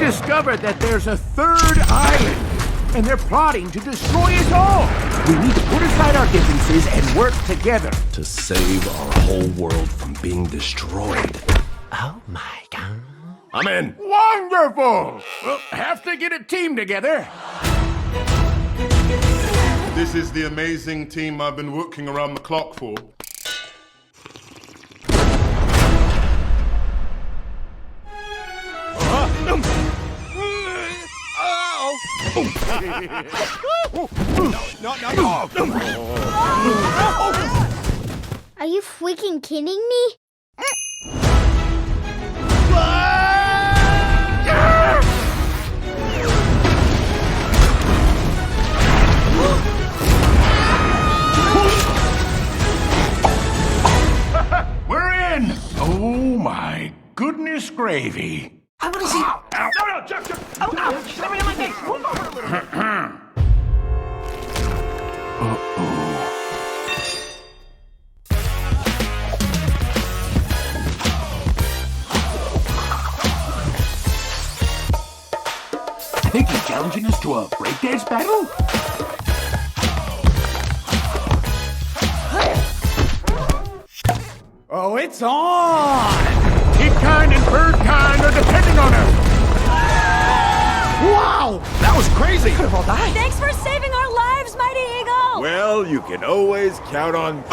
discovered that there's a third island, and they're plotting to destroy us all. We need to put aside our differences and work together. To save our whole world from being destroyed. Oh my god. I'm in. Wonderful! We'll have to get a team together. This is the amazing team I've been working around the clock for. Are you freaking kidding me? We're in! Oh my goodness gravy. I want to see. No, Chuck! Oh, no! Let me in my face. Move over a little. I think he's challenging us to a breakdance battle? Oh, it's on! Kid kind and bird kind are depending on us! Wow! That was crazy. Could have all died. Thanks for saving our lives, Mighty Eagle! Well, you can always count on